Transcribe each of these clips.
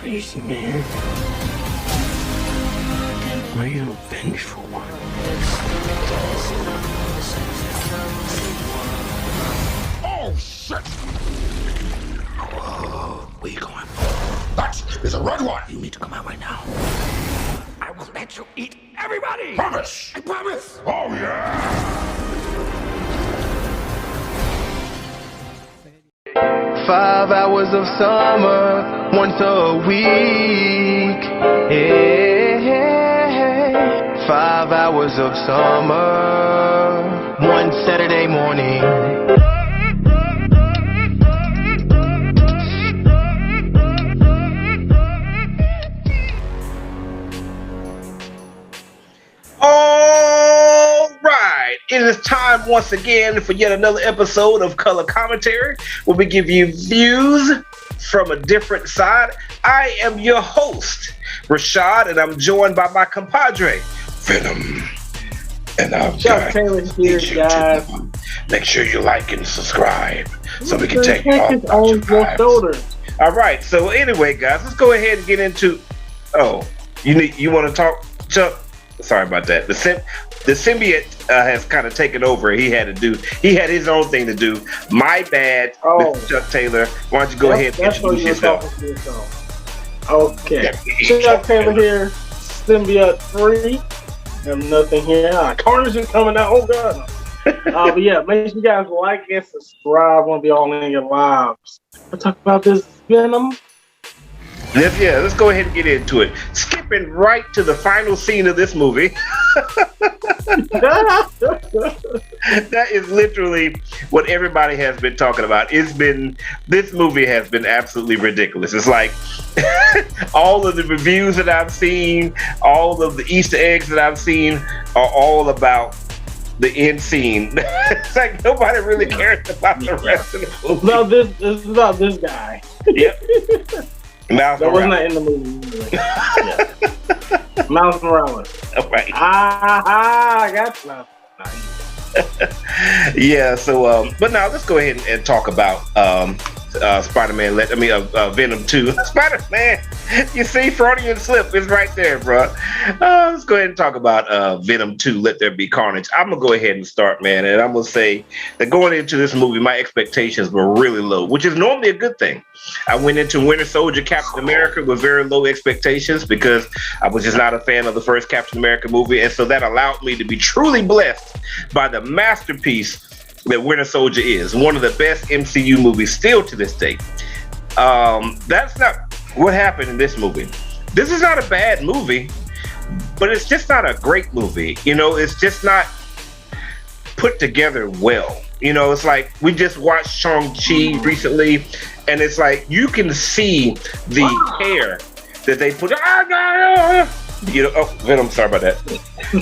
crazy, man. Are you a vengeful one? Oh, shit! Whoa, where you going? That is a red one! You need to come out right now. I will let you eat everybody! Promise! I promise! Oh, yeah! 5 hours of summer, once a week. Yeah. 5 hours of summer, one Saturday morning. All right, it is time once again for yet another episode of Color Commentary, where we give you views from a different side. I am your host, Rashad, and I'm joined by my compadre, Venom. And I'm Chuck Taylor here, guys. Make sure you like and subscribe so we can take it off on your shoulder. All right, so anyway, guys, let's go ahead and get into. Oh, you want to talk, Chuck? Sorry about that. The symbiote has kind of taken over. He had his own thing to do. My bad, Mr. Chuck Taylor. Why don't you go ahead and introduce yourself? Okay. Chuck Taylor here, symbiote free. Have nothing here. Carnage is coming out. Oh god. But yeah, make sure you guys like and subscribe. Want to be all in your lives. We'll talk about this Venom. Let's go ahead and get into it. Skipping right to the final scene of this movie. That is literally what everybody has been talking about. This movie has been absolutely ridiculous. It's like all of the reviews that I've seen, all of the Easter eggs that I've seen are all about the end scene. It's like nobody really cares about the rest of the movie. This is about this guy. Yep. That was not in the movie. Yeah. Miles Morales. All right. I got you. Yeah. So, but now let's go ahead and talk about Spider-Man. Venom 2. Spider-Man. You see, Freudian slip is right there, bro. Let's go ahead and talk about Venom 2. Let There Be Carnage. I'm gonna go ahead and start, man, and I'm gonna say that going into this movie, my expectations were really low, which is normally a good thing. I went into Winter Soldier, Captain America with very low expectations because I was just not a fan of the first Captain America movie, and so that allowed me to be truly blessed by the masterpiece that Winter Soldier is, one of the best MCU movies still to this day. That's not what happened in this movie. This is not a bad movie, but it's just not a great movie. You know, it's just not put together well. You know, it's like we just watched Shang-Chi recently, and it's like you can see the care that they put. You know, oh, Venom, sorry about that.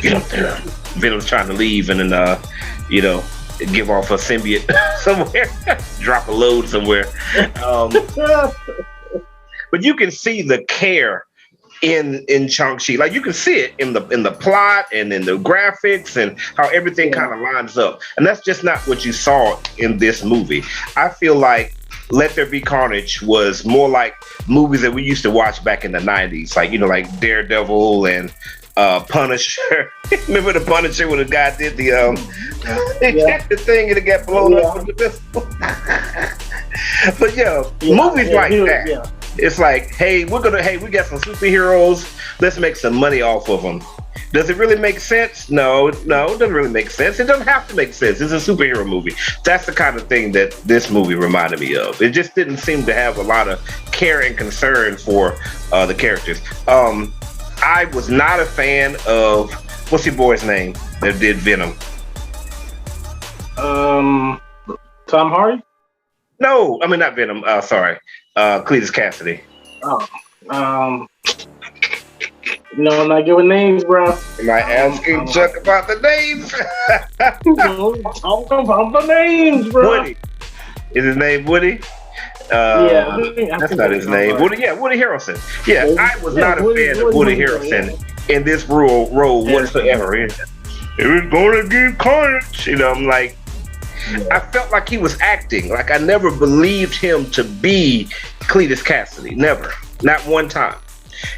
Get up there. Venom's trying to leave, and then, give off a symbiote somewhere, drop a load somewhere. But you can see the care in Shang-Chi. Like you can see it in the plot and in the graphics and how everything kind of lines up. And that's just not what you saw in this movie. I feel like Let There Be Carnage was more like movies that we used to watch back in the 90s. Like, you know, like Daredevil and Punisher. Remember the Punisher when the guy did the the thing and it got blown up with the pistol? But movies like that. Yeah. It's like, hey, we got some superheroes. Let's make some money off of them. Does it really make sense? No, it doesn't really make sense. It doesn't have to make sense. It's a superhero movie. That's the kind of thing that this movie reminded me of. It just didn't seem to have a lot of care and concern for the characters. I was not a fan of, what's your boy's name that did Venom? Tom Hardy? No, I mean not Venom. Sorry, Cletus Kasady. No, I'm not giving names, bro. Am I asking Chuck about the names? Talk about the names, bro. Woody. Is his name Woody? That's not his name. Woody Harrelson. Yeah, I was not a fan of Woody Harrelson in this role whatsoever. It was going to get Carnage. You know, I'm like, I felt like he was acting. Like I never believed him to be Cletus Kasady. Never. Not one time.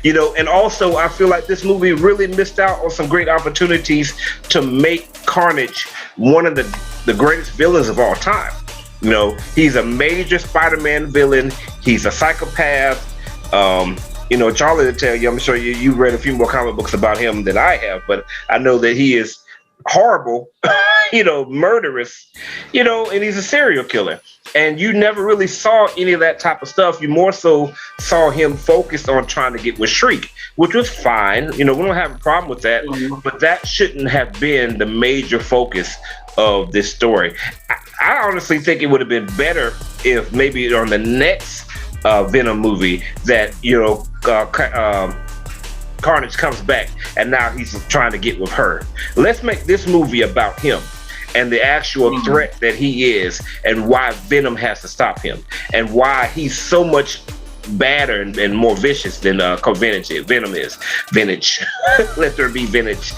You know, and also I feel like this movie really missed out on some great opportunities to make Carnage one of the greatest villains of all time. You know, he's a major Spider-Man villain. He's a psychopath. You know, Charlie will tell you, I'm sure you read a few more comic books about him than I have, but I know that he is horrible, you know, murderous, you know, and he's a serial killer. And you never really saw any of that type of stuff. You more so saw him focused on trying to get with Shriek, which was fine. You know, we don't have a problem with that, but that shouldn't have been the major focus of this story. I honestly think it would have been better if maybe on the next Venom movie that, you know, Carnage comes back and now he's trying to get with her. Let's make this movie about him and the actual threat that he is, and why Venom has to stop him, and why he's so much badder and more vicious than Venom is. Vintage. Let there be vintage.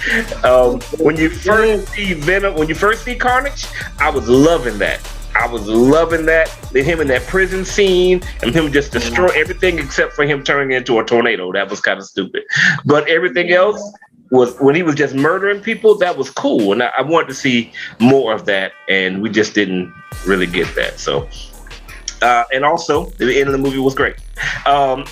When you first see Venom, when you first see Carnage, I was loving that. Him in that prison scene, and him just destroy everything except for him turning into a tornado. That was kind of stupid. But everything else was, when he was just murdering people, that was cool. And I wanted to see more of that, and we just didn't really get that. So, and also, the end of the movie was great. I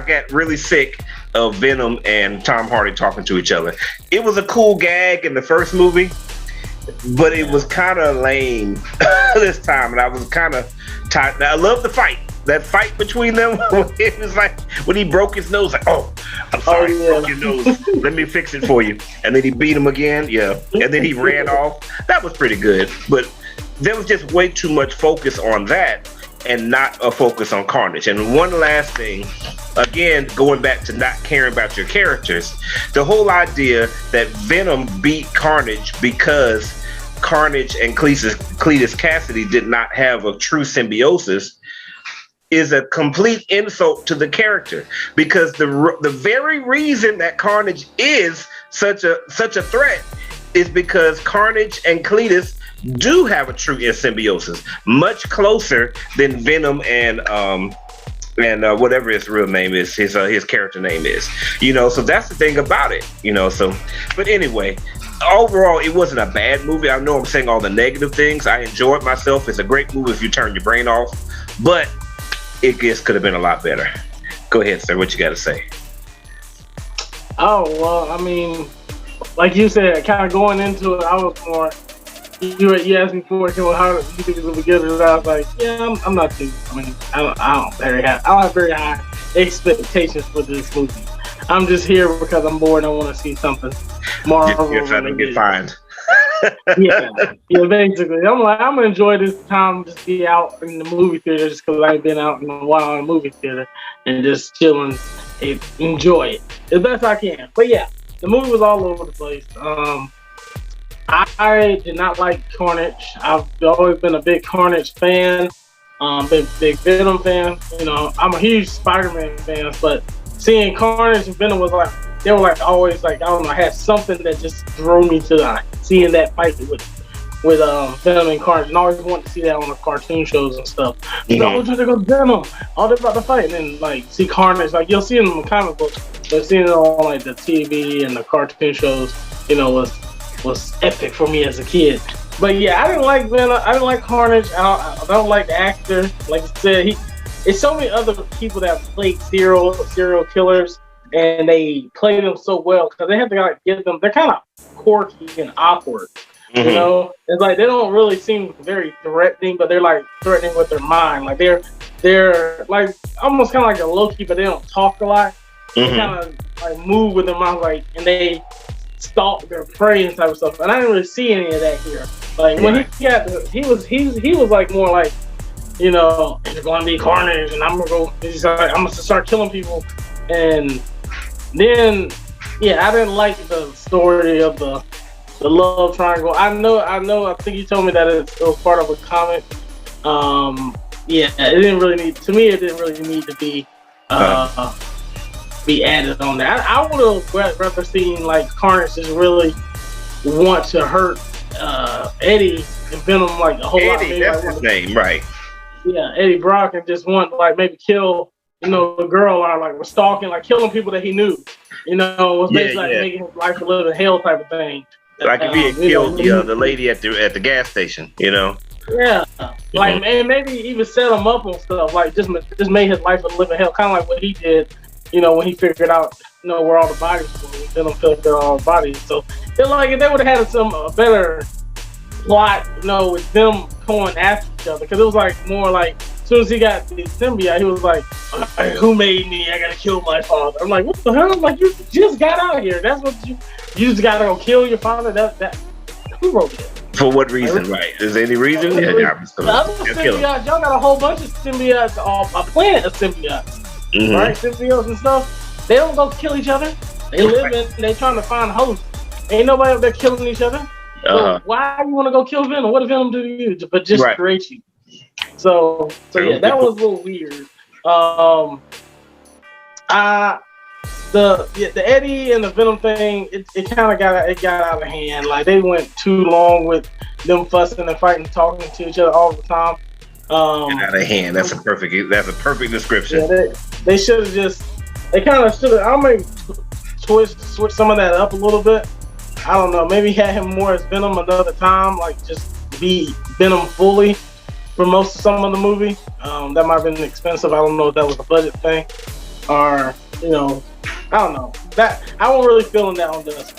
got really sick of Venom and Tom Hardy talking to each other. It was a cool gag in the first movie, but it was kind of lame this time, and I was kind of tired. Now, I love the fight. That fight between them, it was like when he broke his nose, like, oh, I'm sorry, I broke your nose. Let me fix it for you. And then he beat him again, yeah. And then he ran off. That was pretty good, but there was just way too much focus on that and not a focus on Carnage. And one last thing, again, going back to not caring about your characters, the whole idea that Venom beat Carnage because Carnage and Cletus Kasady did not have a true symbiosis is a complete insult to the character, because the very reason that Carnage is such a threat is because Carnage and Cletus do have a true symbiosis, much closer than Venom and whatever his real name is, his character name is, you know. So that's the thing about it, you know. So, but anyway, overall, it wasn't a bad movie. I know I'm saying all the negative things. I enjoyed myself. It's a great movie if you turn your brain off, but it just could have been a lot better. Go ahead, sir. What you got to say? Oh, well, I mean, like you said, kind of going into it, I was more, you asked me before, how do you think it's going to be good? And I was like, yeah, I'm not too, I mean, I don't have very high expectations for this movie. I'm just here because I'm bored and I want to see something more. You're trying to get fined. yeah, basically. I'm like, I'm gonna enjoy this time, just be out in the movie theater, just because I ain't been out in a while in the movie theater, and just chilling and enjoy it as best I can. But yeah, the movie was all over the place. I did not like Carnage. I've always been a big Carnage fan, big Venom fan. You know, I'm a huge Spider-Man fan, but seeing Carnage and Venom was like, they were like always like, I don't know, I had something that just drew me to seeing that fight with Venom and Carnage, and I always wanted to see that on the cartoon shows and stuff. Mm-hmm. So I was trying to go Venom, all they're about to fight, and then like see Carnage, like you'll see it in the comic books, but seeing it on like the TV and the cartoon shows, you know, was epic for me as a kid. But yeah, I didn't like Venom, I didn't like Carnage, I don't like the actor. Like I said, it's so many other people that played serial killers, and they play them so well because they have to like give them. They're kind of quirky and awkward, you know. It's like they don't really seem very threatening, but they're like threatening with their mind. Like they're like almost kind of like a Loki, but they don't talk a lot. They kind of like move with their mouth, like, and they stalk their prey and type of stuff. And I didn't really see any of that here. Like when he was like more like, you know, it's gonna be Carnage, and I'm gonna start killing people. And then, yeah, I didn't like the story of the love triangle. I know. I think you told me that it was part of a comic. Yeah, it didn't really need. To me, it didn't really need to be added on there. I would have rather seen like Carnage just really want to hurt Eddie and Venom like a whole lot. Eddie, that's his name, right? Yeah, Eddie Brock, and just want like maybe kill the girl was stalking, like killing people that he knew. Was basically like making his life a living hell type of thing. Like if he had killed the lady at the gas station, Yeah, like and maybe even set him up on stuff, like just made his life a living hell, kind of like what he did, when he figured out, where all the bodies were. Venom figured out all the bodies. So it's like if they would have had a better plot, with them going after each other, because it was like more like as soon as he got the symbiote, he was like, "Who made me? I gotta kill my father." I'm like, "What the hell?" I'm like, you just got out here. That's what you just gotta go kill your father. That who wrote that? For what reason, right? Is there any reason? Y'all got a whole bunch of symbiotes, a planet of symbiotes, right? Symbiotes and stuff. They don't go kill each other. They live they trying to find hosts. Ain't nobody up there killing each other. So why you want to go kill Venom? What did Venom do to you? But just create you. So yeah, that was a little weird. The Eddie and the Venom thing, it kind of got out of hand. Like they went too long with them fussing and fighting, talking to each other all the time. Out of hand. That's a perfect description. Yeah, they should have they kind of should have. I may switch some of that up a little bit. I don't know. Maybe had him more as Venom another time, like just be Venom fully for most of some of the movie. That might have been expensive. I don't know if that was a budget thing or I don't know. That I wasn't really feeling that on this.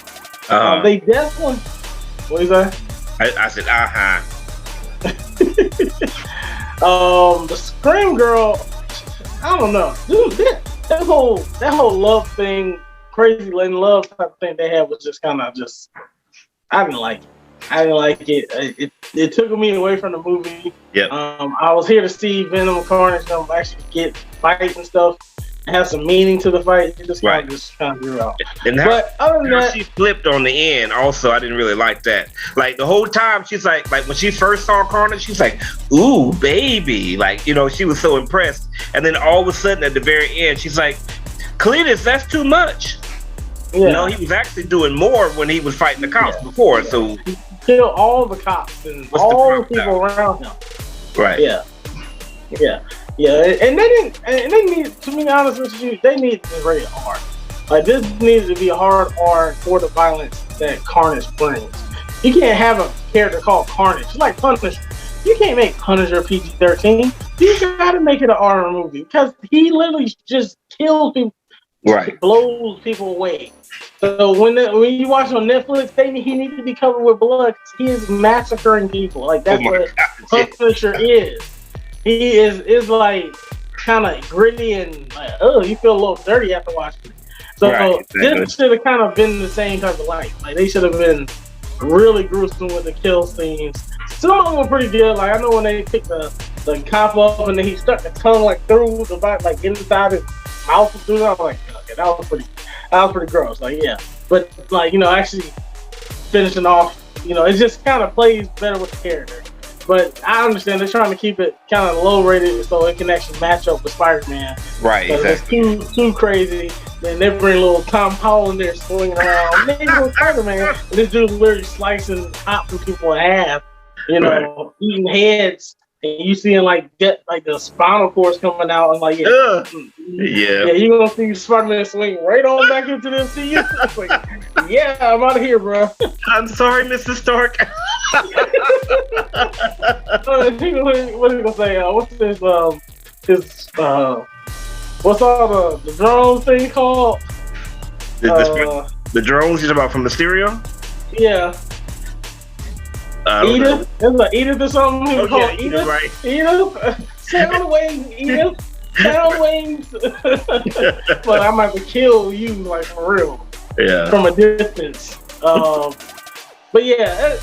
They definitely. What is that? I said, The Scream Girl. I don't know, dude. That whole love thing, crazy love type of thing they had was just kind of I didn't like it. I didn't like it. It took me away from the movie. Yeah. I was here to see Venom, Carnage, actually get fights and stuff. Have some meaning to the fight. It just kind of grew out. But other than that, she flipped on the end. Also, I didn't really like that. Like the whole time, she's like when she first saw Carnage, she's like, "Ooh, baby!" Like she was so impressed. And then all of a sudden, at the very end, she's like, "Cletus, that's too much." Yeah. He was actually doing more when he was fighting the cops before. So he killed all the cops and all the people around him. Right. Yeah. Yeah. Yeah, and they need, to be honest with you, they need to be rated R. Like this needs to be a hard R for the violence that Carnage brings. You can't have a character called Carnage. It's like Punisher. You can't make Punisher PG-13. You gotta make it an R movie because he literally just kills people, blows people away. So when you watch on Netflix, he needs to be covered with blood because he is massacring people. Like that's what Punisher is. He is like kind of gritty and like, you feel a little dirty after watching it. So this should have kind of been the same type of light. Like they should have been really gruesome with the kill scenes. Some of them were pretty good. Like I know when they picked the cop up and then he stuck the tongue like through the body, like inside his mouth. I was like, okay, that was pretty gross. Like but like actually finishing off, it just kind of plays better with the character. But I understand they're trying to keep it kind of low rated so it can actually match up with Spider-Man. Right, exactly. It's too crazy. Then they bring little Tom Holland there swinging around. Maybe with Spider-Man. This dude literally slicing chopping people in half. Eating heads. And you seeing get the spinal cords coming out and you're gonna see Spider-Man swing right on back into the MCU. Like, I'm out of here, bro. I'm sorry, Mr. Stark. What are you gonna say? What's this? What's all the drone thing called? The drones you're talking about from Mysterio? Yeah. Edith? There's like Edith or something. Edith, right? Edith? Sound wings, Edith. Sound wings. But I might kill you like for real. Yeah. From a distance. But yeah,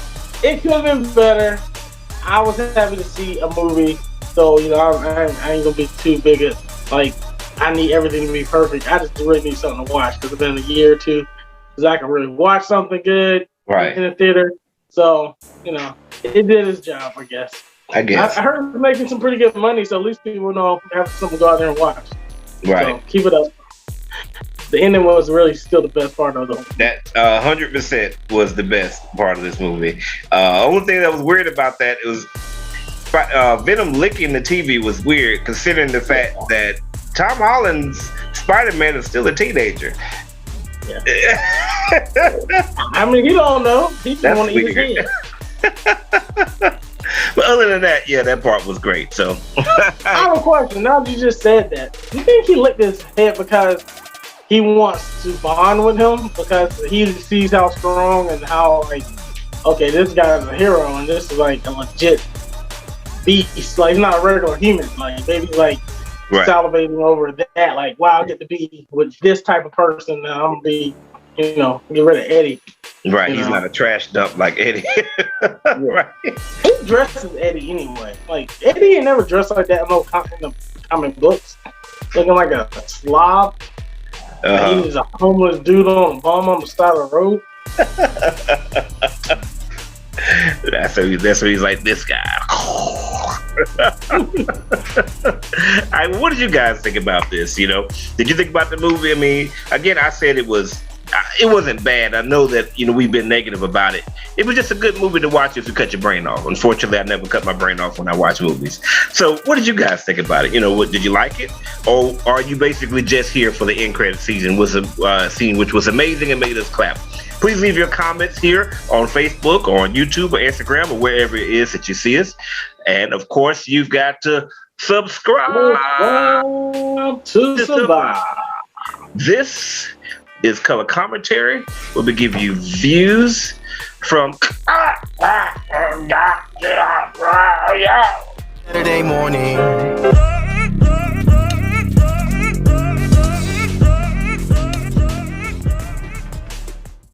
it could have been better. I was happy to see a movie, so I ain't gonna be too big at I need everything to be perfect. I just really need something to watch because it's been a year or two because I can really watch something good in the theater. So it did its job, I guess. I heard it was making some pretty good money, so at least people know have something to go out there and watch. Right. So keep it up. The ending was really still the best part of the movie. That 100% was the best part of this movie. Only thing that was weird about that was Venom licking the TV was weird, considering the fact that Tom Holland's Spider-Man is still a teenager. Yeah. I mean, he don't know. He just want to eat his head. But other than that, yeah, that part was great. So I have a question. Now that you just said that, you think he licked his head because he wants to bond with him? Because he sees how strong and how, like, okay, this guy's a hero and this is like a legit beast. Like, he's not a regular human. Like, maybe like salivating over that. Like, wow, I get to be with this type of person. Now I'm gonna be, get rid of Eddie. Right, he's not a trash dump like Eddie. Right. Who dresses Eddie anyway? Like, Eddie ain't never dressed like that in no comic books. Looking like a slob. He was a homeless dude on a bum on the side of the road. That's what he's like, this guy. What did you guys think about this? Did you think about the movie? I mean, again, I said it wasn't bad. I know that we've been negative about it. It was just a good movie to watch if you cut your brain off. Unfortunately, I never cut my brain off when I watch movies. So what did you guys think about it? Did you like it, or are you basically just here for the end credit scene which was amazing and made us clap? Please leave your comments here on Facebook or on YouTube or Instagram or wherever it is that you see us. And of course, you've got to subscribe to survive. This is Color Commentary, where we give you views from Saturday morning.